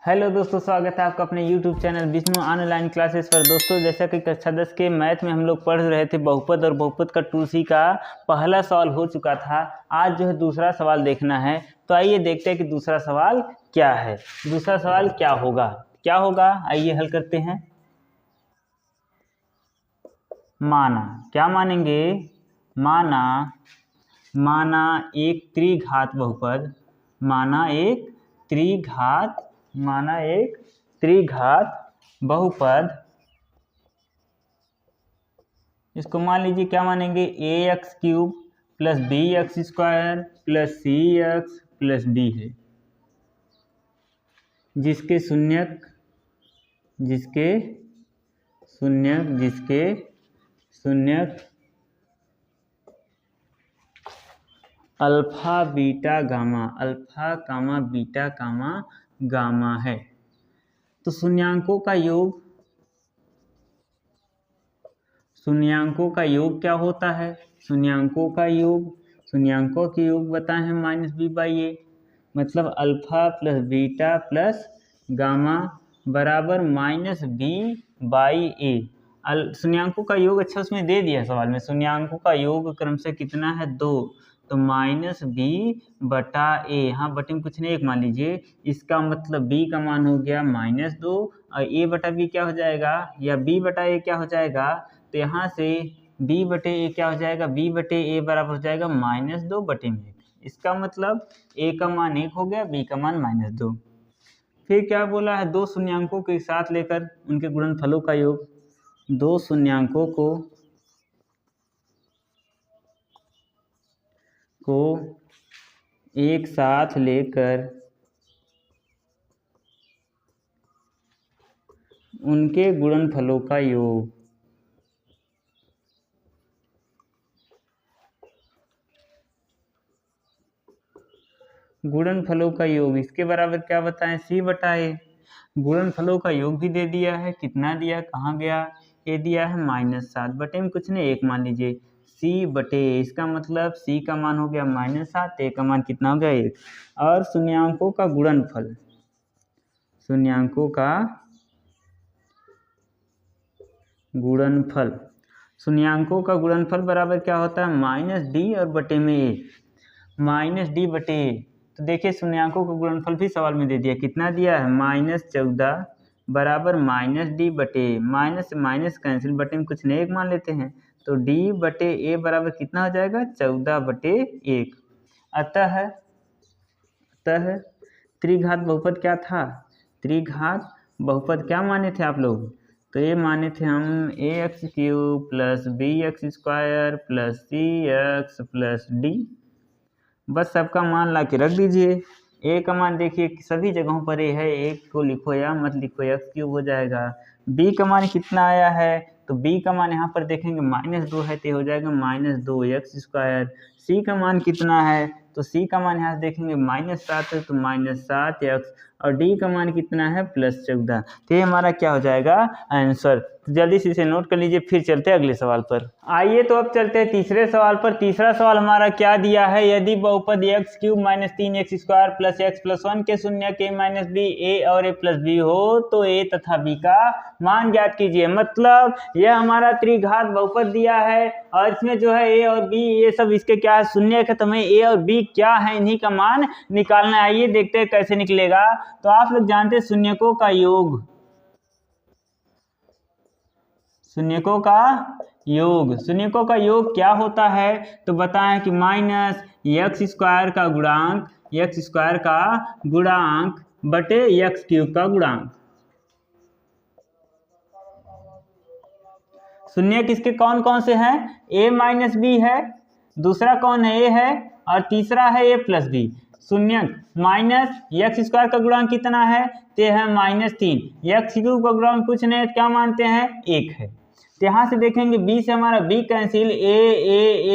Hello दोस्तों, स्वागत है आपका अपने YouTube channel Vishnu online classes पर। दोस्तों, जैसा कि कक्षा 10 के मैथ में हम लोग पढ़ रहे थे बहुपद और बहुपद का 2C का पहला सवाल हो चुका था। आज जो है दूसरा सवाल देखना है। तो आइए देखते हैं कि दूसरा सवाल क्या है। दूसरा सवाल क्या होगा आइए हल करते हैं। माना, क्या मानेंगे? माना एक त्रिघात बहुपद, माना एक त्रिघात बहुपद। इसको मान लीजिए क्या मानेंगे? ax³ + bx² + cx + d है, जिसके शून्यक अल्फा बीटा गामा है। तो शून्यांकों का योग क्या होता है? शून्यांकों के योग बताए हैं -b/a, मतलब alpha plus beta plus gamma बराबर -b/a। शून्यांकों का योग, अच्छा उसमें दे दिया सवाल में, शून्यांकों का योग क्रमशः कितना है? 2। तो -b/a, हाँ बटे में कुछ नहीं, एक मान लीजिए। इसका मतलब b का मान हो गया -2 और a/b क्या हो जाएगा, या b/a क्या हो जाएगा? तो यहाँ से b/a क्या हो जाएगा? b/a बराबर हो जाएगा -2/1। इसका मतलब a का मान 1 हो गया, b का मान -2। फिर क्या बोला है? दो शून्यांकों के साथ लेकर उनके गुणनफलों का योग। दो शून्यांकों को एक साथ लेकर उनके गुणनफलों का योग। गुणनफलों का योग इसके बराबर क्या बताएं? c/a। गुणनफलों का योग भी दे दिया है। कितना दिया, कहाँ गया? ये दिया है -7 बटे में कुछ नहीं, एक मान लीजिए c/a। इसका मतलब c का मान हो गया -7, a का मान कितना हो गया? 1। और शून्यांकों का गुणनफल बराबर क्या होता है? -d और बटे में a, -d/a। तो देखिए शून्यांकों का गुणनफल भी सवाल में दे दिया। कितना दिया है? -14 बराबर -d/a। माइनस से माइनस कैंसिल, बटे में कुछ नहीं, एक मान लेते हैं। तो d/a बराबर कितना हो जाएगा? 14/1। अतः त्रिघात बहुपद क्या था? त्रिघात बहुपद क्या माने थे आप लोग? तो ये माने थे हम ax³ + bx² + cx + d। बस सबका मान ला के रख दीजिए। a का मान देखिए सभी जगहों पर a है, a को लिखो या मत लिखो, x³ हो जाएगा। b का मान कितना आया है? तो b का मान यहाँ पर देखेंगे -2 है, तो हो जाएगा -2x²। c का मान कितना है? तो c का मान यहाँ से देखेंगे -7 है, तो -7x। और d का मान कितना है? +14। तो ये हमारा क्या हो जाएगा? आंसर। तो जल्दी से इसे नोट कर लीजिए, फिर चलते हैं अगले सवाल पर। आइए तो अब चलते हैं तीसरे सवाल पर। तीसरा सवाल हमारा क्या दिया है? यदि बहुपद x³ - 3x² + x + 1 के शून्यक a - b, a और a + b हो तो a तथा b का मान ज्ञात कीजिए। मतलब यह हमारा त्रिघात बहुपद दिया है और इसमें जो है a और b ये सब इसके क्या है? शून्यक है। तो हमें a और b क्या है, इन्हीं का मान निकालना है। आइए देखते हैं कैसे निकलेगा। तो आप लोग जानते हैं शून्यकों का योग क्या होता है? तो बताएं कि -x² का गुणांक बटे x³ का गुणांक। शून्यक इसके कौन कौन से हैं? a - b है, दूसरा कौन है? a है, और तीसरा है a + b। शून्यक -x² का गुणांक कितना है? तो है -3। x³ का गुणांक कुछ नहीं है, क्या मानते हैं? 1 है। तो यहाँ से देखेंगे b से हमारा b कैंसिल,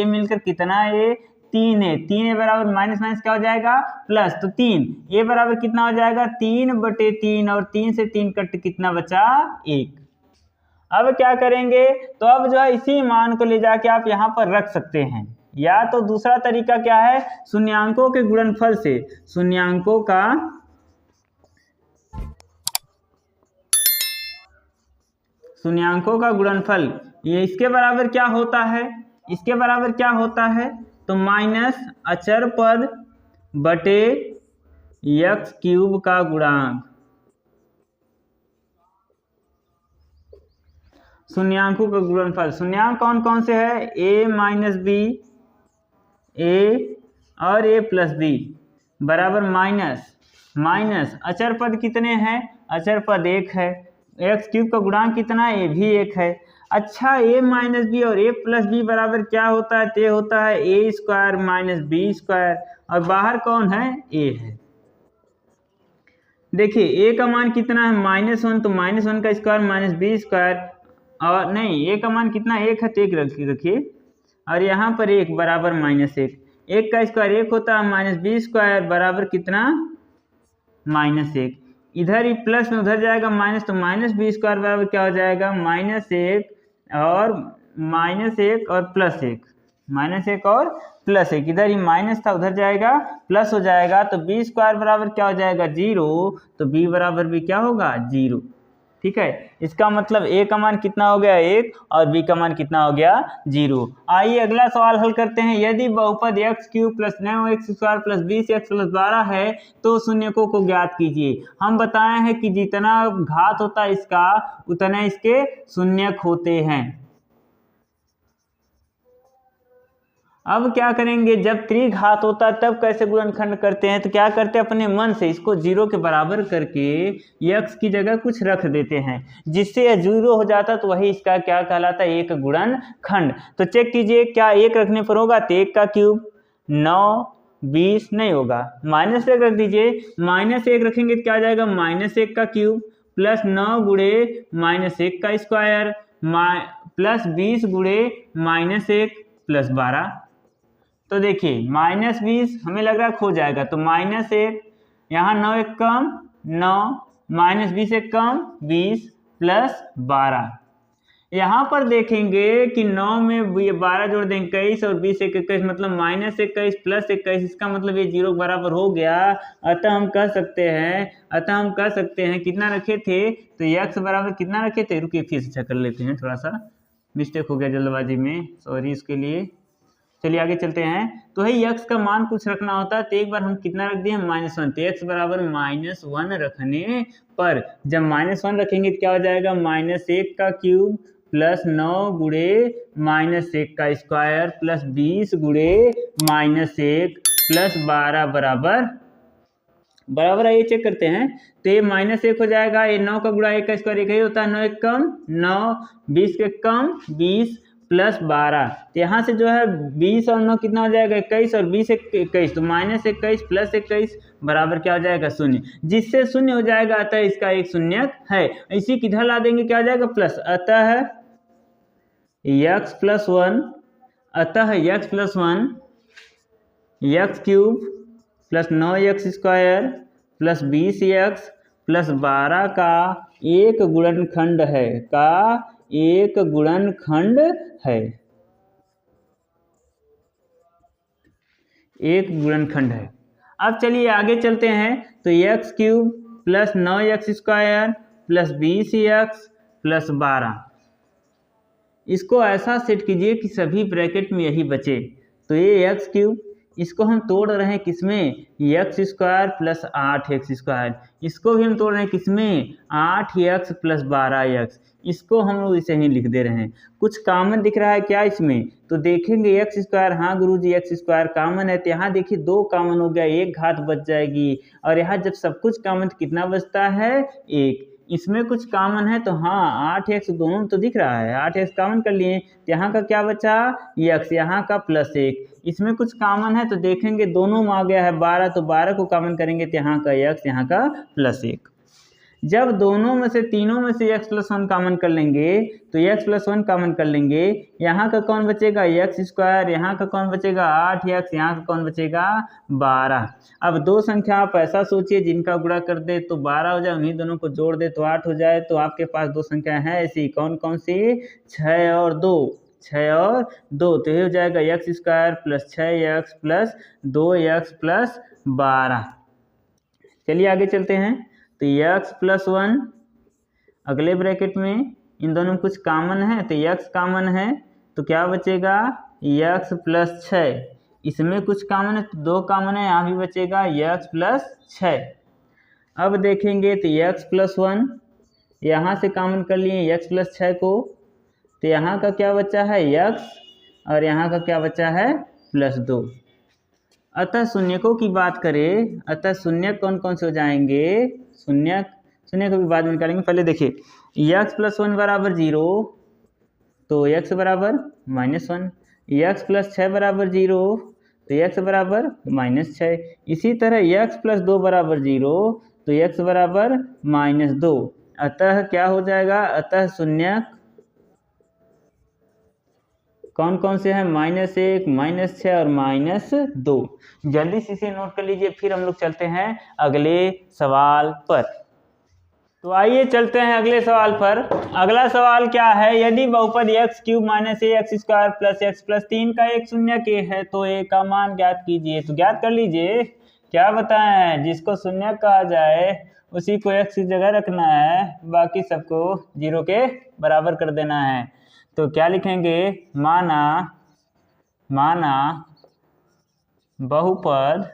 a मिलकर कितना है? 3 है। 3a बराबर माइनस क्या हो जाएगा? प्लस। तो 3 a बराबर कितना हो जाएगा? 3/3, और 3 से 3 कट कितना बचा? 1। अब क्या करेंगे? तो अब जो है इसी मान को ले जाके आप यहाँ पर रख सकते हैं, या तो दूसरा तरीका क्या है? शून्यांकों के गुणनफल से, शून्यांकों का शून्यांकों का गुणनफल ये इसके बराबर क्या होता है, इसके बराबर क्या होता है, तो माइनस अचर पद बटे x क्यूब का गुणांक। शून्यांकों का गुणनफल, शून्यांक कौन कौन से है, a माइनस बी, a और a प्लस बी बराबर माइनस अचर पद कितने हैं, अचर पद 1 है, x क्यूब का गुणांक कितना है, a भी 1 है। अच्छा, a माइनस बी और a प्लस बी बराबर क्या होता है, ते होता है a square minus B square, और बाहर कौन है, a है। देखिए a का मान कितना है -1, तो -1 का स्क्वायर माइनस बी स्क्वायर, और नहीं a का मान कितना 1 है, तो 1 रखिए, और यहाँ पर 1 बराबर -1, 1 का स्क्वायर 1 होता है, माइनस बी स्क्वायर बराबर कितना -1, इधर ही प्लस में उधर जाएगा माइनस, तो माइनस बी स्क्वायर बराबर क्या हो जाएगा, -1 और प्लस 1, इधर ही माइनस था उधर जाएगा प्लस हो जाएगा, तो बी स्क्वायर बराबर क्या हो जाएगा 0, तो बी बराबर भी क्या होगा 0। ठीक है, इसका मतलब a का मान कितना हो गया 1 और b का मान कितना हो गया 0। आइए अगला सवाल हल करते हैं। यदि बहुपद x cube plus 9x square plus 20x plus 12 है तो शून्यकों को ज्ञात कीजिए। हम बताए हैं कि जितना घात होता है इसका उतना इसके शून्यक होते हैं। अब क्या करेंगे, जब त्रिघात होता है तब कैसे गुणनखंड करते हैं, तो क्या करते हैं, अपने मन से इसको 0 के बराबर करके x की जगह कुछ रख देते हैं, जिससे यह 0 हो जाता है, तो वही इसका क्या कहलाता है, एक गुणनखंड। तो चेक कीजिए क्या 1 रखने पर होगा, तो 1 का क्यूब 9 20 नहीं होगा, -1 रख दीजिए, -1 रखेंगे तो क्या आ जाएगा, -1 का क्यूब प्लस 9 गुणे -1 का स्क्वायर प्लस 20 गुणे -1 प्लस 12। तो देखिए -20 हमें लग रहा है खो जाएगा, तो -1 यहाँ 9 1 कम 9 -20 1 कम 20 प्लस 12। यहाँ पर देखेंगे कि 9 में ये 12 जोड़ दें 21 और 20 1 21, मतलब -21 प्लस 21, इसका मतलब ये 0 के बराबर हो गया। अतः हम कह सकते हैं कितना रखे थे, तो x बराबर कितना रखे थे, रुकिए फिर से चेक कर लेते हैं, थोड़ा सा मिस्टेक हो गया जल्दबाजी में, सॉरी इसके लिए। चलिए आगे चलते हैं। तो है x का मान कुछ रखना होता है, तो एक बार हम कितना रख दिए -1, तो x बराबर -1 रखने पर जब -1 रखेंगे तो क्या हो जाएगा, -1 का क्यूब प्लस 9 गुणे -1 का स्क्वायर प्लस 20 गुणे -1 प्लस 12 बराबर है। ये चेक करते हैं, तो ये -1 हो जाएगा, ये 9 का गुणा 1 का स्क्वायर 1 ही होता है, 9 1 कम 9 20 के कम 20 प्लस 12, तो यहाँ से जो है 20 और 9 कितना हो जाएगा 21 और 20 21, तो -21 प्लस 21 बराबर क्या हो जाएगा 0, जिससे 0 हो जाएगा, अतः इसका एक शून्यक है। इसी किधर ला देंगे, क्या हो जाएगा प्लस, अतः x plus 1 x cube plus 9x square plus 20x plus 12 का एक गुणनखंड है, एक गुणनखंड है। अब चलिए आगे चलते हैं, तो x cube plus 9x square plus 20x plus 12, इसको ऐसा सेट कीजिए कि सभी ब्रैकेट में यही बचे। तो ये x क्यूब, इसको हम तोड़ रहे हैं किसमें, x square plus 8x square, इसको भी हम तोड़ रहे हैं किसमें 8x प्लस 12x, इसको हम लोग इसे ही लिख दे रहे हैं। कुछ कॉमन दिख रहा है क्या इसमें, तो देखेंगे x स्क्वायर, हाँ गुरुजी x स्क्वायर कॉमन है, तो यहाँ देखिए 2 कॉमन हो गया, एक घात बच जाएगी, और यहाँ जब सब कुछ कॉमन तो कितना बचता है 1, इसमें कुछ कॉमन है, तो हाँ 8x दोनों तो दिख रहा है, 8x कॉमन कर लिए, तो यहाँ का क्या बचा x, यहाँ का प्लस 1, इसमें कुछ कॉमन है, तो देखेंगे दोनों में आ गया है 12, तो 12 को कॉमन करेंगे तो यहाँ का x, यहाँ का प्लस 1। जब दोनों में से तीनों में से x प्लस 1 कॉमन कर लेंगे, तो x प्लस 1 कॉमन कर लेंगे, यहाँ का कौन बचेगा x स्क्वायर, यहाँ का कौन बचेगा 8x, यहाँ का कौन बचेगा 12। अब दो संख्या आप ऐसा सोचिए जिनका गुणा कर दे तो 12 हो जाए, उन्हीं दोनों को जोड़ दे तो 8 हो जाए, तो आपके पास दो संख्या है ऐसी, कौन कौन सी, 6 और 2, तो ये हो जाएगा x square plus 6x plus 2x plus 12। चलिए आगे चलते हैं, तो x प्लस 1 अगले ब्रैकेट में इन दोनों में कुछ कॉमन है तो x कॉमन है तो क्या बचेगा x प्लस 6। इसमें कुछ कॉमन है तो 2 कॉमन है, यहाँ भी बचेगा x प्लस 6। अब देखेंगे तो x प्लस 1 यहाँ से कॉमन कर लिए x प्लस 6 को, तो यहाँ का क्या बचा है x और यहाँ का क्या बचा है प्लस 2। अतः शून्यकों की बात करें, अतः शून्य कौन कौन से हो जाएंगे, शून्य को भी बाद में निकालेंगे। पहले देखिए x प्लस 1 बराबर 0 तो x बराबर -1, x प्लस 6 बराबर 0 तो x बराबर -6। इसी तरह x प्लस 2 बराबर 0 तो x बराबर -2। अतः क्या हो जाएगा, अतः शून्य कौन कौन से हैं, -1, -6 और -2। जल्दी से इसे नोट कर लीजिए, फिर हम लोग चलते हैं अगले सवाल पर। तो आइए चलते हैं अगले सवाल पर। अगला सवाल क्या है, यदि बहुपद x³ - ax² plus x plus 3 का एक शून्य के है तो a का मान ज्ञात कीजिए। तो ज्ञात कर लीजिए, क्या बताएं, जिसको शून्य कहा जाए उसी को x की जगह रखना है, बाकी सबको 0 के बराबर कर देना है। तो क्या लिखेंगे, माना बहुपद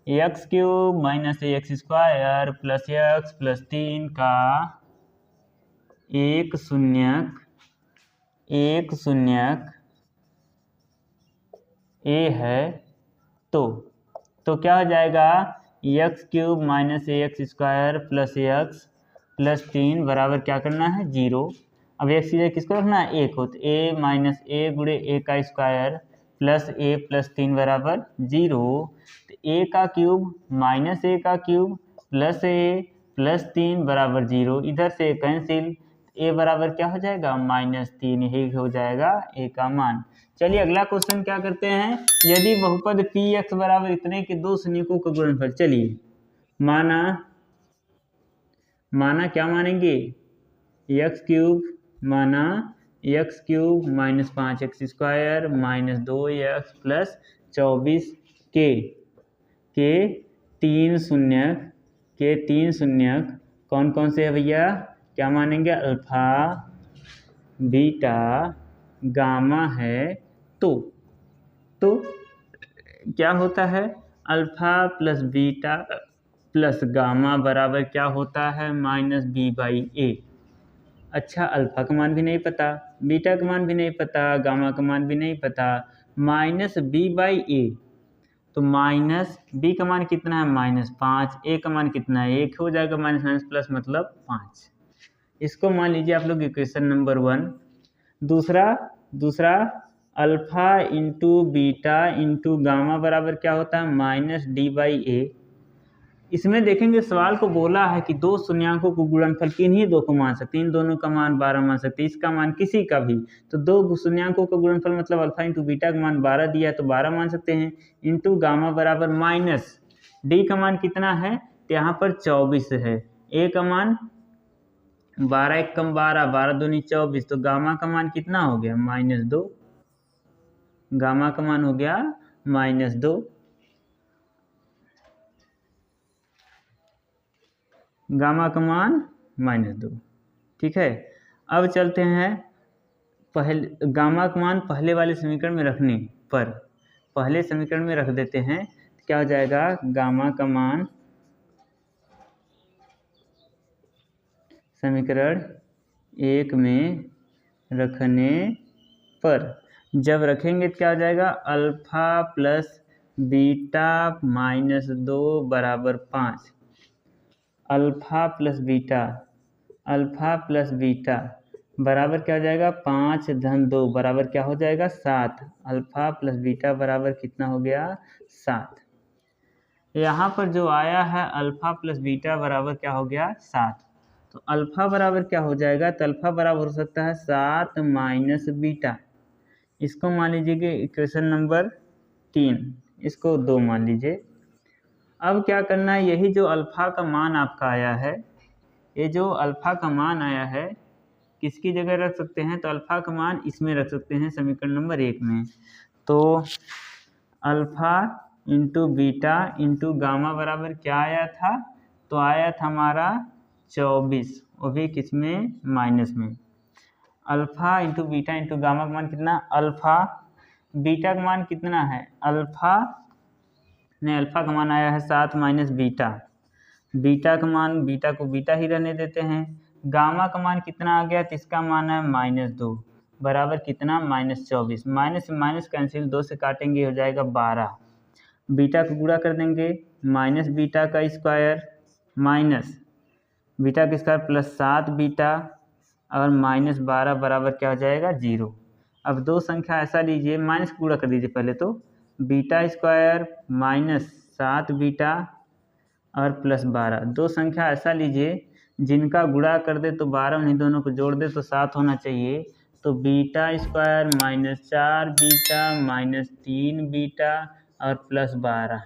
x³ - ax² plus x plus 3 का एक शून्यक a है तो क्या हो जाएगा, x³ - ax² plus x plus 3 बराबर क्या करना है 0। अब x की जगह किसको रखना है, a को, तो a माइनस a गुणे a का स्क्वायर प्लस a प्लस 3 बराबर 0। तो a का क्यूब माइनस a का क्यूब प्लस a प्लस 3 बराबर 0, इधर से कैंसिल, a बराबर क्या हो जाएगा -3, यही हो जाएगा a का मान। चलिए अगला क्वेश्चन क्या करते हैं, यदि बहुपद px बराबर इतने के दो शून्यकों का गुणनफल, चलिए माना क्या मानेंगे, x³ माना x³ - 5x² - 2x प्लस 24 के तीन शून्यक कौन कौन से है भैया, क्या मानेंगे, अल्फा बीटा गामा है। तो क्या होता है, alpha plus beta plus gamma बराबर क्या होता है -b/a। अच्छा, अल्फा का मान भी नहीं पता, बीटा का मान भी नहीं पता, गामा का मान भी नहीं पता, -b/a। तो -b का मान कितना है -5, a का मान कितना है 1, हो जाएगा माइनस प्लस मतलब 5। इसको मान लीजिए आप लोग इक्वेशन नंबर 1। दूसरा alpha into beta into gamma बराबर क्या होता है -d/a। इसमें देखेंगे सवाल को बोला है कि दो शून्यांकों को गुणनफल किन्हीं दो को मान सकते हैं, इन दोनों का मान 12 मान सकते हैं, इसका मान किसी का भी। तो दो शून्यांकों का गुणनफल मतलब अल्फा इंटू बीटा का मान 12 दिया है तो 12 मान सकते हैं, इंटू गामा बराबर माइनस डी का मान कितना है, तो यहाँ पर 24 है, ए का मान 12 1 कम 12, 12 दूनी 24, तो गामा का मान कितना हो गया -2, गामा का मान हो गया -2। गामा का मान -2, ठीक है। अब चलते हैं गामा का मान पहले वाले समीकरण में रखने पर, पहले समीकरण में रख देते हैं, तो क्या हो जाएगा, गामा का मान समीकरण 1 में रखने पर जब रखेंगे तो क्या हो जाएगा, अल्फा प्लस बीटा -2 बराबर 5, अल्फा प्लस बीटा बराबर क्या हो जाएगा 5 धन 2 बराबर क्या हो जाएगा 7, अल्फा प्लस बीटा बराबर कितना हो गया 7। यहाँ पर जो आया है अल्फा प्लस बीटा बराबर क्या हो गया 7, तो अल्फा बराबर क्या हो जाएगा, तो अल्फा बराबर हो सकता है 7 माइनस बीटा, इसको मान लीजिए इक्वेशन नंबर 3, इसको 2 मान लीजिए। अब क्या करना है, यही जो अल्फा का मान आपका आया है, ये जो अल्फा का मान आया है किसकी जगह रख सकते हैं, तो अल्फा का मान इसमें रख सकते हैं समीकरण नंबर 1 में। तो alpha into beta into gamma बराबर क्या आया था, तो आया था हमारा 24, वो भी किस में माइनस में। Alpha into beta into gamma का मान कितना, अल्फ़ा बीटा का मान कितना है, अल्फ़ा का मान आया है 7 माइनस बीटा, बीटा का मान, बीटा को बीटा ही रहने देते हैं। गामा का मान कितना आ गया, तो इसका मान है -2 बराबर कितना, -24। माइनस से माइनस कैंसिल, 2 से काटेंगे हो जाएगा 12। बीटा को गुणा कर देंगे, माइनस बीटा का स्क्वायर माइनस बीटा का स्क्वायर प्लस 7 बीटा और -12 बराबर क्या हो जाएगा, 0। अब दो संख्या ऐसा लीजिए, माइनस गुणा कर दीजिए पहले तो, बीटा स्क्वायर माइनस 7 बीटा और प्लस 12। दो संख्या ऐसा लीजिए जिनका गुणा कर दे तो 12, उन्हीं दोनों को जोड़ दे तो 7 होना चाहिए। तो बीटा स्क्वायर -4 बीटा -3 बीटा और प्लस 12,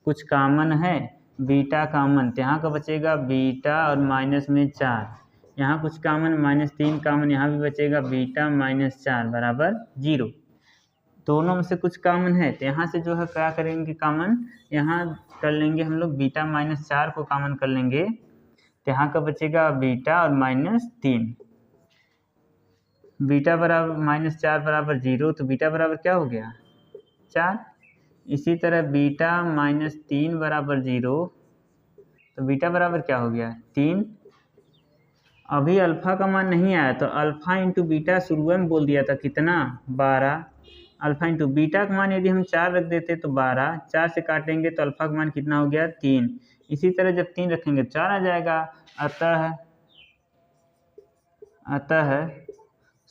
कुछ कामन है, बीटा कामन, तो यहाँ का बचेगा बीटा और माइनस में 4, यहाँ कुछ कामन -3 कामन, यहाँ भी बचेगा बीटा -4 बराबर 0। दोनों में से कुछ कामन है तो यहाँ से जो है क्या करेंगे, कामन यहाँ कर लेंगे हम लोग, बीटा -4 को कामन कर लेंगे तो यहाँ का बचेगा बीटा और -3, बीटा बराबर -4 बराबर 0, तो बीटा बराबर क्या हो गया, 4। इसी तरह बीटा -3 बराबर 0, तो बीटा बराबर क्या हो गया, 3। अभी अल्फ़ा का मान नहीं आया तो अल्फ़ा इंटू बीटा शुरू में बोल दिया था कितना, 12। अल्फ़ा इंटू बीटा का मान यदि हम 4 रख देते तो 12, 4 से काटेंगे तो अल्फ़ा का मान कितना हो गया, 3। इसी तरह जब 3 रखेंगे 4 आ जाएगा। अतः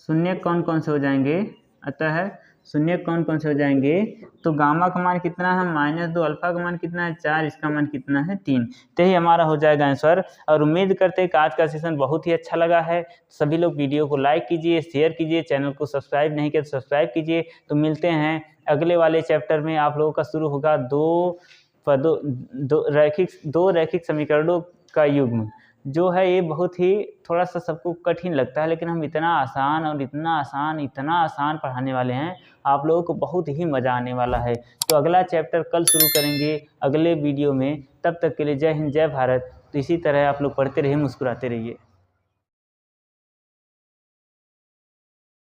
शून्य कौन कौन से हो जाएंगे, अतः शून्य कौन कौन से हो जाएंगे, तो गामा का मान कितना है, -2, अल्फ़ा का मान कितना है, 4, इसका मान कितना है, 3। तो ही हमारा हो जाएगा आंसर। और उम्मीद करते हैं कि आज का सेशन बहुत ही अच्छा लगा है। सभी लोग वीडियो को लाइक कीजिए, शेयर कीजिए, चैनल को सब्सक्राइब नहीं किया तो सब्सक्राइब कीजिए। तो मिलते हैं अगले वाले चैप्टर में। आप लोगों का शुरू होगा दो रैखिक समीकरणों का युग्म, जो है ये बहुत ही थोड़ा सा सबको कठिन लगता है, लेकिन हम इतना आसान पढ़ाने वाले हैं, आप लोगों को बहुत ही मज़ा आने वाला है। तो अगला चैप्टर कल शुरू करेंगे अगले वीडियो में। तब तक के लिए जय हिंद, जय भारत। तो इसी तरह आप लोग पढ़ते रहिए, मुस्कुराते रहिए।